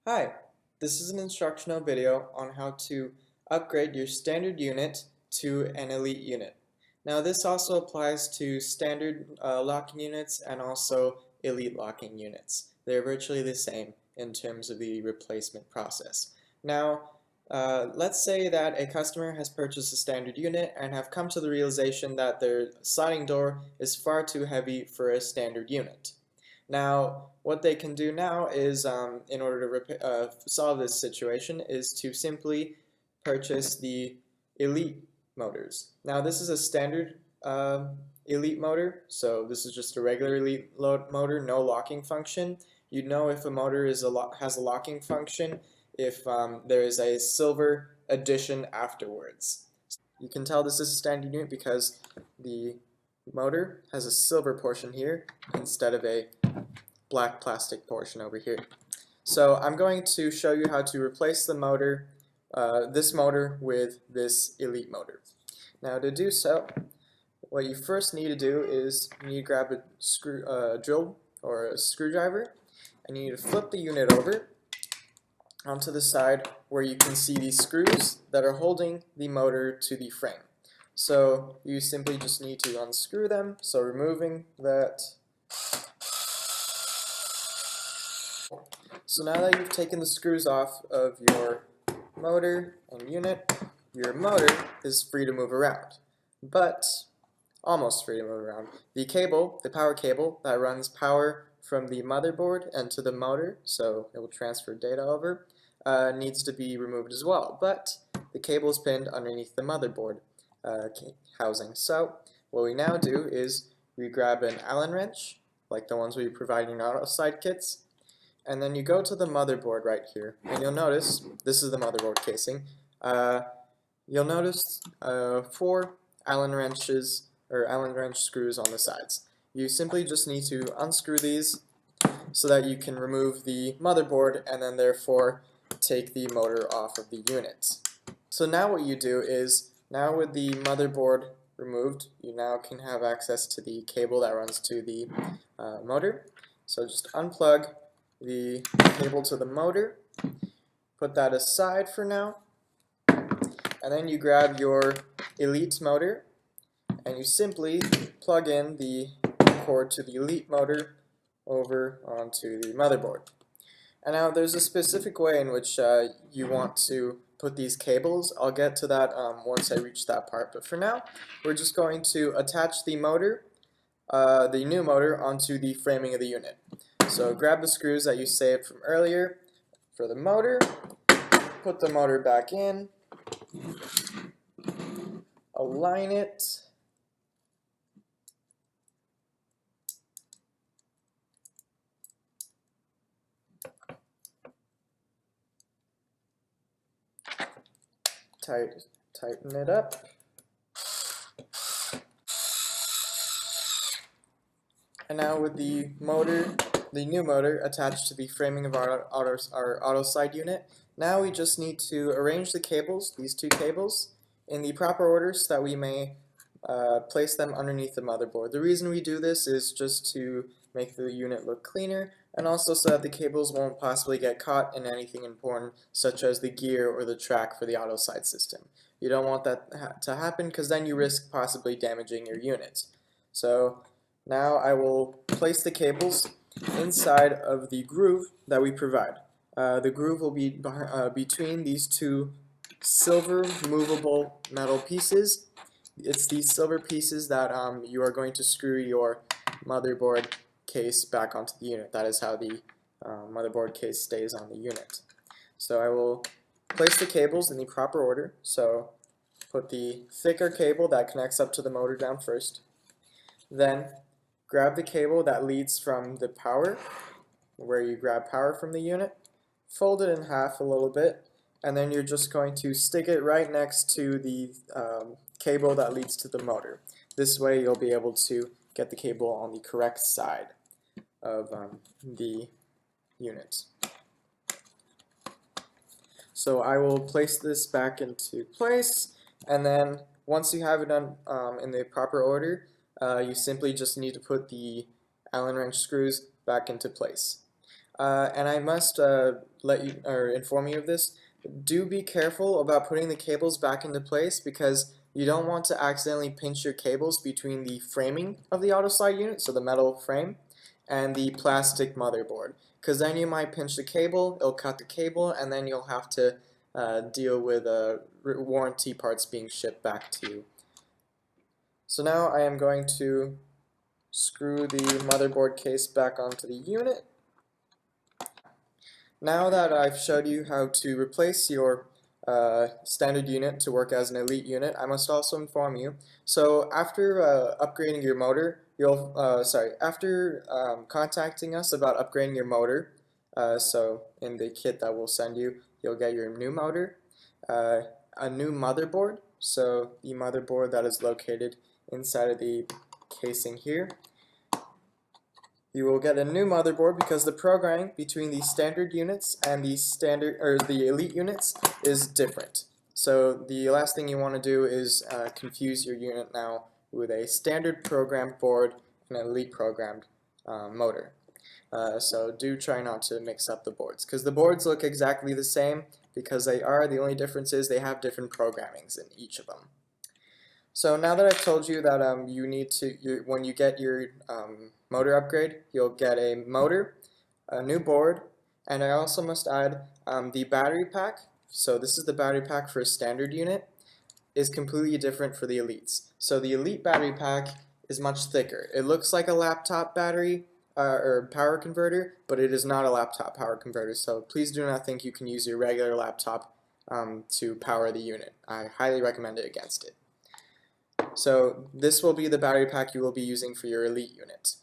Hi, this is an instructional video on how to upgrade your standard unit to an elite unit. Now this also applies to standard locking units and also elite locking units. They're virtually the same in terms of the replacement process. Now let's say that a customer has purchased a standard unit and have come to the realization that their sliding door is far too heavy for a standard unit. Now, what they can do now is, in order to solve this situation, is to simply purchase the Elite motors. Now, this is a standard Elite motor, so this is just a regular Elite motor, no locking function. You know if a motor has a locking function if there is a silver addition afterwards. You can tell this is a standard unit because the motor has a silver portion here instead of a black plastic portion over here. So I'm going to show you how to replace the motor, this motor with this Elite motor. Now to do so, what you first need to do is you need to grab a drill or a screwdriver, and you need to flip the unit over onto the side where you can see these screws that are holding the motor to the frame. So you simply just need to unscrew them, so removing that. So now that you've taken the screws off of your motor and unit, your motor is free to move around, but almost free to move around. The cable, the power cable that runs power from the motherboard and to the motor, so it will transfer data over, needs to be removed as well, but the cable is pinned underneath the motherboard housing. So what we now do is we grab an Allen wrench, like the ones we provide in our Autoslide kits, and then you go to the motherboard right here, and you'll notice, this is the motherboard casing, you'll notice 4 Allen wrenches, or Allen wrench screws on the sides. You simply just need to unscrew these so that you can remove the motherboard and then therefore take the motor off of the unit. So now what you do is, now with the motherboard removed, you now can have access to the cable that runs to the motor. So just unplug the cable to the motor, put that aside for now, and then you grab your Elite motor and you simply plug in the cord to the Elite motor over onto the motherboard. And now there's a specific way in which you want to put these cables. I'll get to that once I reach that part, but for now we're just going to attach the motor, the new motor, onto the framing of the unit. So grab the screws that you saved from earlier for the motor, put the motor back in, align it, tighten it up, and now with the motor, the new motor attached to the framing of our Autoslide unit, now we just need to arrange the cables, these 2 cables, in the proper order so that we may place them underneath the motherboard. The reason we do this is just to make the unit look cleaner, and also so that the cables won't possibly get caught in anything important, such as the gear or the track for the Autoslide system. You don't want that to happen because then you risk possibly damaging your unit. So now I will place the cables inside of the groove that we provide. The groove will be between these 2 silver movable metal pieces. It's these silver pieces that you are going to screw your motherboard case back onto the unit. That is how the motherboard case stays on the unit. So I will place the cables in the proper order. So put the thicker cable that connects up to the motor down first. Then grab the cable that leads from the power, where you grab power from the unit, fold it in half a little bit, and then you're just going to stick it right next to the cable that leads to the motor. This way you'll be able to get the cable on the correct side of the unit. So I will place this back into place, and then once you have it done in the proper order, you simply just need to put the Allen wrench screws back into place. And I must let you or inform you of this. Do be careful about putting the cables back into place because you don't want to accidentally pinch your cables between the framing of the Autoslide unit, so the metal frame, and the plastic motherboard. Because then you might pinch the cable, it'll cut the cable, and then you'll have to deal with warranty parts being shipped back to you. So now I am going to screw the motherboard case back onto the unit. Now that I've showed you how to replace your standard unit to work as an elite unit, I must also inform you. So after upgrading your motor, after contacting us about upgrading your motor, so in the kit that we'll send you, you'll get your new motor, a new motherboard, so the motherboard that is located inside of the casing here. You will get a new motherboard because the programming between the standard units and the elite units is different. So the last thing you want to do is confuse your unit now with a standard programmed board and an elite programmed motor. So do try not to mix up the boards because the boards look exactly the same because they are. The only difference is they have different programmings in each of them. So now that I've told you that when you get your motor upgrade, you'll get a motor, a new board, and I also must add the battery pack. So this is the battery pack for a standard unit, is completely different for the elites. So the elite battery pack is much thicker. It looks like a laptop battery or power converter, but it is not a laptop power converter. So please do not think you can use your regular laptop to power the unit. I highly recommend it against it. So this will be the battery pack you will be using for your elite unit.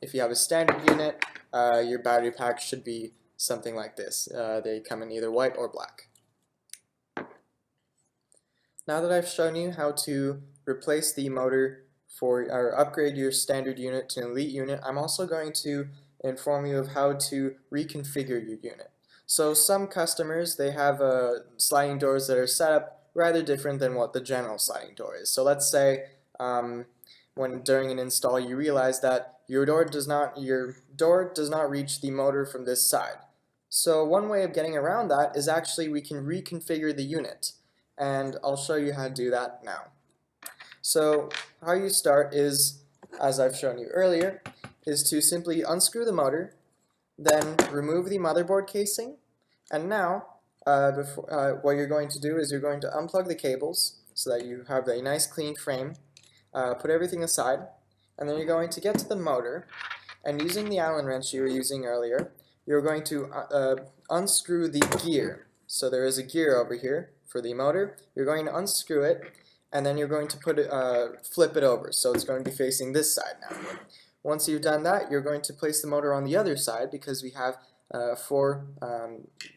If you have a standard unit, your battery pack should be something like this. They come in either white or black. Now that I've shown you how to replace the motor or upgrade your standard unit to an elite unit, I'm also going to inform you of how to reconfigure your unit. So some customers, they have sliding doors that are set up rather different than what the general sliding door is. So let's say when during an install you realize that your door does not reach the motor from this side. So one way of getting around that is actually we can reconfigure the unit, and I'll show you how to do that now. So how you start is, as I've shown you earlier, is to simply unscrew the motor, then remove the motherboard casing, and now what you're going to do is you're going to unplug the cables so that you have a nice clean frame, put everything aside, and then you're going to get to the motor, and using the Allen wrench you were using earlier, you're going to unscrew the gear. So there is a gear over here for the motor. You're going to unscrew it, and then you're going to flip it over, so it's going to be facing this side now. Once you've done that, you're going to place the motor on the other side because we have 4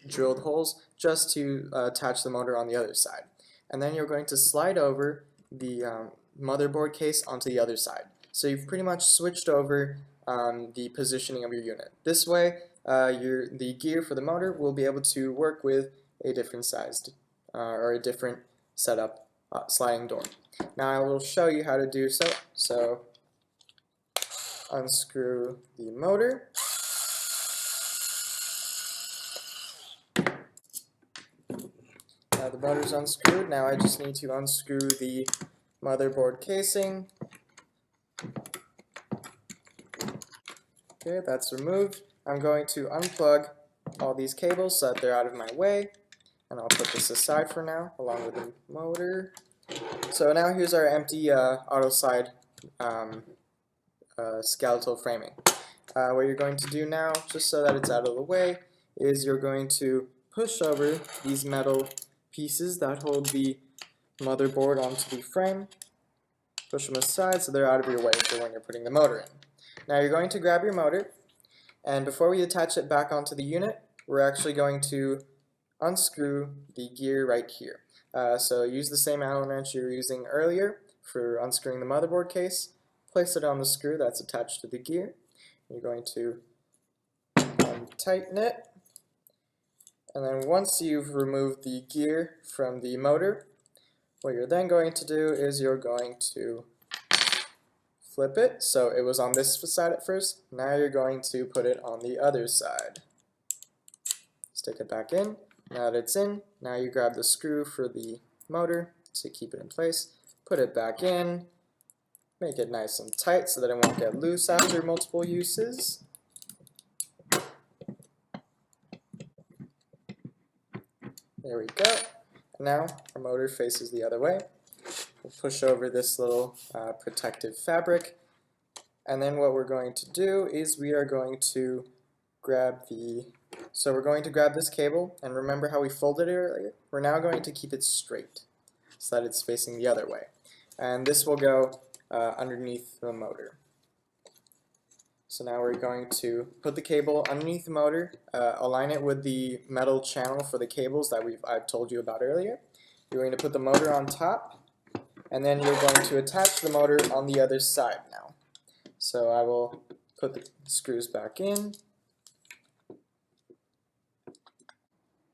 drilled holes just to attach the motor on the other side. And then you're going to slide over the motherboard case onto the other side. So you've pretty much switched over the positioning of your unit. This way, the gear for the motor will be able to work with a different sized or a different setup sliding door. Now I will show you how to do so. So unscrew the motor. Now the motor's unscrewed. Now I just need to unscrew the motherboard casing. Okay, that's removed. I'm going to unplug all these cables so that they're out of my way, and I'll put this aside for now along with the motor. So now here's our empty Autoslide skeletal framing. What you're going to do now, just so that it's out of the way, is you're going to push over these metal pieces that hold the motherboard onto the frame. Push them aside so they're out of your way for when you're putting the motor in. Now you're going to grab your motor, and before we attach it back onto the unit, we're actually going to unscrew the gear right here. So use the same Allen wrench you were using earlier for unscrewing the motherboard case. Place it on the screw that's attached to the gear. You're going to tighten it, and then once you've removed the gear from the motor, what you're then going to do is you're going to flip it. So it was on this side at first. Now you're going to put it on the other side. Stick it back in. Now that it's in, now you grab the screw for the motor to keep it in place. Put it back in. Make it nice and tight so that it won't get loose after multiple uses. There we go. Now our motor faces the other way. We'll push over this little protective fabric, and then what we're going to do is we are going to grab this cable, and remember how we folded it earlier? We're now going to keep it straight so that it's facing the other way, and this will go underneath the motor. So now we're going to put the cable underneath the motor, align it with the metal channel for the cables that I've told you about earlier. You're going to put the motor on top, and then you're going to attach the motor on the other side now. So I will put the screws back in.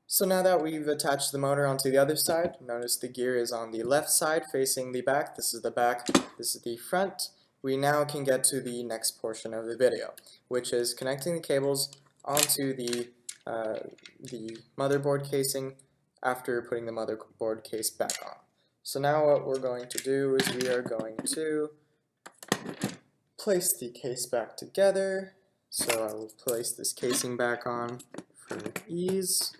So now that we've attached the motor onto the other side, notice the gear is on the left side facing the back. This is the back, this is the front. We now can get to the next portion of the video, which is connecting the cables onto the motherboard casing after putting the motherboard case back on. So now what we're going to do is we are going to place the case back together. So I will place this casing back on for ease.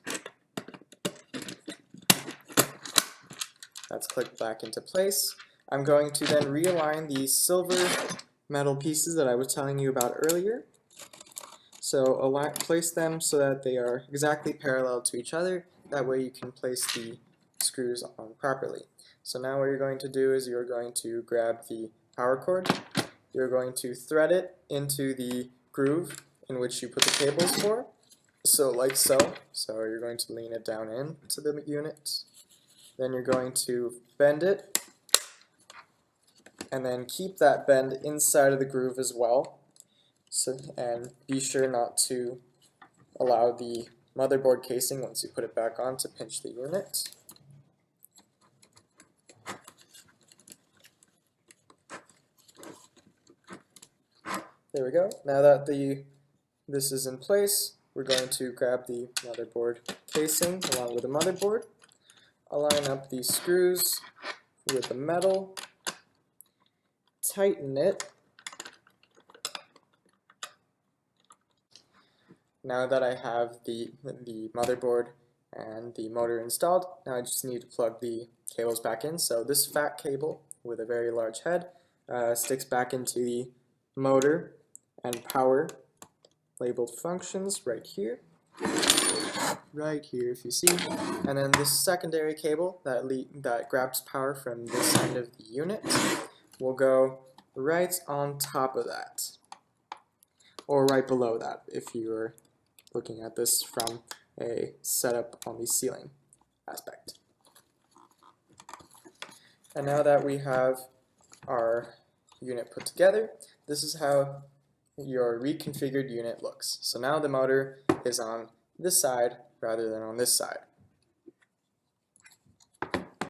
That's clicked back into place. I'm going to then realign the silver metal pieces that I was telling you about earlier. So place them so that they are exactly parallel to each other. That way you can place the screws on properly. So now what you're going to do is you're going to grab the power cord. You're going to thread it into the groove in which you put the cables for. So like so. So you're going to lean it down into the unit. Then you're going to bend it, and then keep that bend inside of the groove as well. And be sure not to allow the motherboard casing, once you put it back on, to pinch the unit. There we go. Now that this is in place, we're going to grab the motherboard casing along with the motherboard. Align up these screws with the metal, tighten it. Now that I have the motherboard and the motor installed, now I just need to plug the cables back in. So this fat cable with a very large head sticks back into the motor and power labeled functions right here if you see, and then this secondary cable that grabs power from this end of the unit will go right on top of that, or right below that if you are looking at this from a setup on the ceiling aspect. And now that we have our unit put together, this is how your reconfigured unit looks. So now the motor is on this side rather than on this side.